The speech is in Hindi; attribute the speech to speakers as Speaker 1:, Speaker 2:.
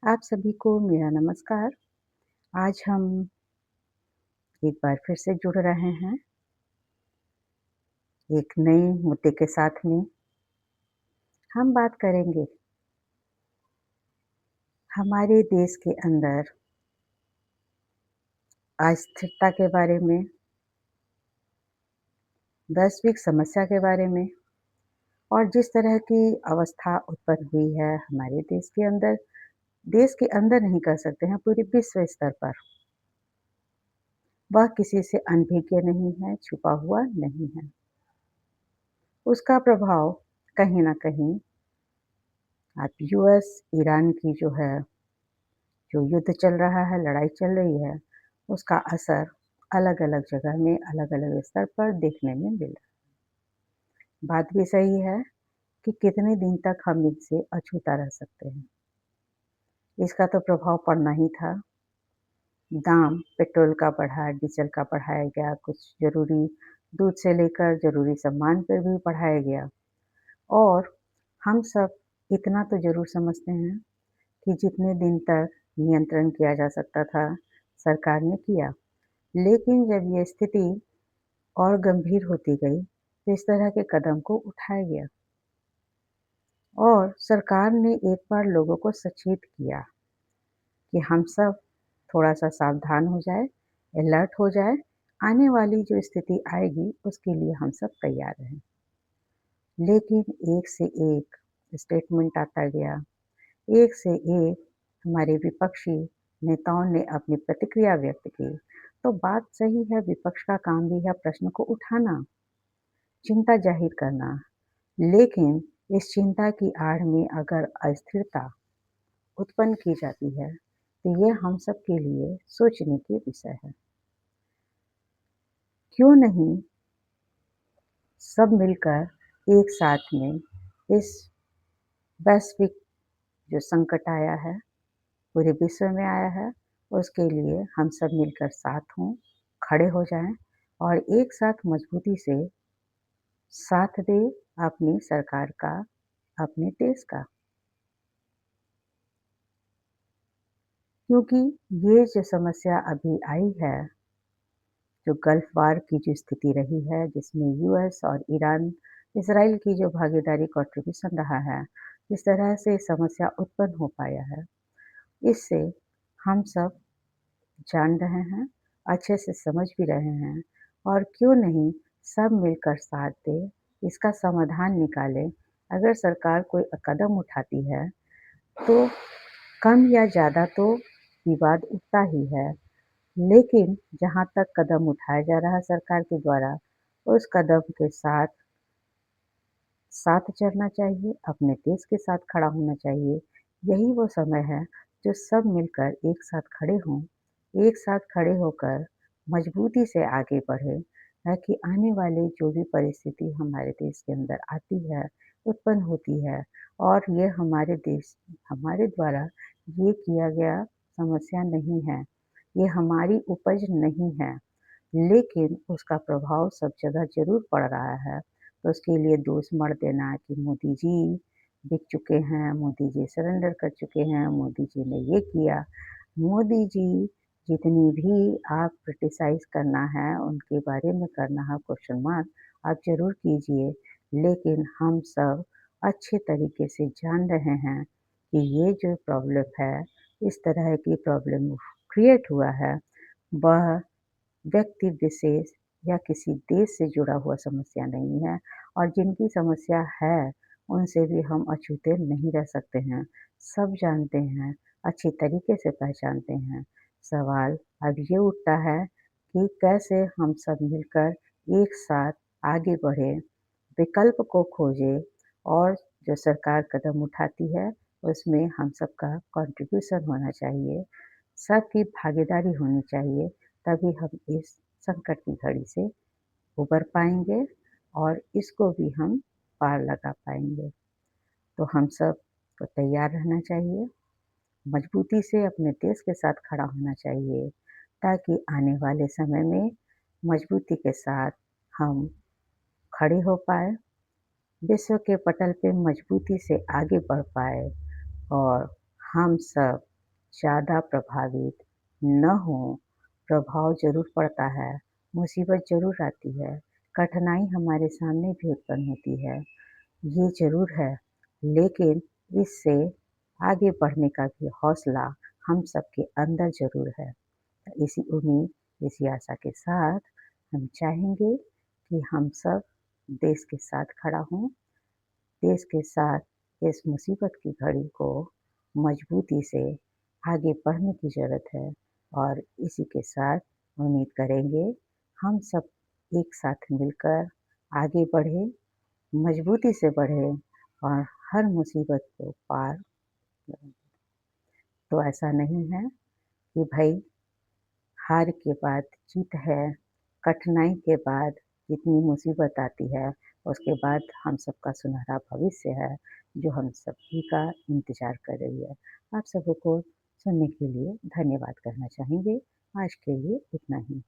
Speaker 1: आप सभी को मेरा नमस्कार। आज हम एक बार फिर से जुड़ रहे हैं एक नए मुद्दे के साथ में। हम बात करेंगे हमारे देश के अंदर अस्थिरता के बारे में, वैश्विक समस्या के बारे में और जिस तरह की अवस्था उत्पन्न हुई है हमारे देश के अंदर नहीं कह सकते हैं, पूरे विश्व स्तर पर। वह किसी से अनभिज्ञ नहीं है, छुपा हुआ नहीं है। उसका प्रभाव कहीं न कहीं आप यूएस, ईरान की जो युद्ध चल रहा है, लड़ाई चल रही है, उसका असर अलग-अलग जगह में, अलग-अलग स्तर पर देखने में मिल रहा है। बात भी सही है कि कितने दिन तक हम इनसे अछूता रह सकते हैं। इसका तो प्रभाव पड़ना ही था। दाम पेट्रोल का बढ़ा, डीज़ल का बढ़ाया गया, कुछ ज़रूरी दूध से लेकर ज़रूरी सामान पर भी बढ़ाया गया और हम सब इतना तो ज़रूर समझते हैं कि जितने दिन तक नियंत्रण किया जा सकता था, सरकार ने किया। लेकिन जब ये स्थिति और गंभीर होती गई, तो इस तरह के कदम को उठाया गया और सरकार ने एक बार लोगों को सचेत किया कि हम सब थोड़ा-सा सावधान हो जाएँ, अलर्ट हो जाएँ, आने वाली जो स्थिति आएगी, उसके लिए हम सब तैयार रहें। लेकिन एक से एक स्टेटमेंट आता गया, एक से एक हमारे विपक्षी नेताओं ने अपनी प्रतिक्रिया व्यक्त की। तो बात सही है, विपक्ष का काम भी है प्रश्न को उठाना, चिंता जाहिर करना, लेकिन इस चिंता की आड़ में अगर अस्थिरता उत्पन्न की जाती है, तो ये हम सब के लिए सोचने की विषय है। क्यों नहीं सब मिलकर एक साथ में इस वैश्विक जो संकट आया है, पूरे विश्व में आया है, उसके लिए हम सब मिलकर साथ हों, खड़े हो जाएँ और एक साथ मजबूती से साथ दें अपनी सरकार का, अपने देश का। क्योंकि ये जो समस्या अभी आई है, जो गल्फ वार की जो स्थिति रही है, जिसमें यूएस और ईरान, इज़राइल की जो भागीदारी कंट्रीब्यूशन रहा है, जिस तरह से समस्या उत्पन्न हो पाया है, इससे हम सब जान रहे हैं, अच्छे से समझ भी रहे हैं और क्यों नहीं सब मिलकर साथ दें, इसका समाधान निकालें। अगर सरकार कोई कदम उठाती है, तो कम या ज़्यादा तो विवाद उठता ही है, लेकिन जहाँ तक कदम उठाया जा रहा है सरकार के द्वारा, उस कदम के साथ साथ चलना चाहिए, अपने देश के साथ खड़ा होना चाहिए। यही वो समय है, जो सब मिलकर एक साथ खड़े हों, एक साथ खड़े होकर मजबूती से आगे बढ़ें, ताकि आने वाली जो भी परिस्थिति हमारे देश के अंदर आती है, उत्पन्न होती है और ये हमारे द्वारा ये किया गया समस्या नहीं है, ये हमारी उपज नहीं है। लेकिन उसका प्रभाव सब जगह ज़रूर पड़ रहा है। तो उसके लिए दोष मढ़ देना कि मोदी जी बिक चुके हैं, मोदी जी सरेंडर कर चुके हैं, मोदी जी ने ये किया। मोदी जी जितनी भी आप क्रिटिसाइज़ करना है, उनके बारे में करना है क्वेश्चन मार्क, आप ज़रूर कीजिए। लेकिन हम सब अच्छे तरीके से जान रहे हैं कि ये जो प्रॉब्लम है, इस तरह की प्रॉब्लम क्रिएट हुआ है, वह व्यक्ति विशेष या किसी देश से जुड़ा हुआ समस्या नहीं है और जिनकी समस्या है, उनसे भी हम अछूते नहीं रह सकते हैं। सब जानते हैं, अच्छी तरीके से पहचानते हैं। सवाल अब ये उठता है कि कैसे हम सब मिलकर एक साथ आगे बढ़ें, विकल्प को खोजें और जो सरकार कदम उठाती है, उसमें हम सबका कंट्रीब्यूशन होना चाहिए, सबकी भागीदारी होनी चाहिए, तभी हम इस संकट की घड़ी से उबर पाएँगे और इसको भी हम पार लगा पाएँगे। तो हम सब को तैयार रहना चाहिए, मजबूती से अपने देश के साथ खड़ा होना चाहिए, ताकि आने वाले समय में मजबूती के साथ हम खड़े हो पाएँ, विश्व के पटल पे मजबूती से आगे बढ़ पाएँ और हम सब ज़्यादा प्रभावित न हों। प्रभाव ज़रूर पड़ता है, मुसीबत ज़रूर आती है, कठिनाई हमारे सामने भी उत्पन्न होती है, ये ज़रूर है, लेकिन इससे आगे बढ़ने का भी हौसला हम सबके अंदर ज़रूर है। इसी उम्मीद, इसी आशा के साथ हम चाहेंगे कि हम सब देश के साथ खड़ा हों, देश के साथ इस मुसीबत की घड़ी को मजबूती से आगे बढ़ने की ज़रूरत है और इसी के साथ उम्मीद करेंगे हम सब एक साथ मिलकर आगे बढ़ें, मजबूती से बढ़ें और हर मुसीबत को पार करें। तो ऐसा नहीं है कि भई हार के बाद जीत है, कठिनाई के बाद जितनी मुसीबत आती है, उसके बाद हम सबका सुनहरा भविष्य है, जो हम सभी का इंतज़ार कर रही है। आप सबों को सुनने के लिए धन्यवाद कहना चाहेंगे। आज के लिए इतना ही।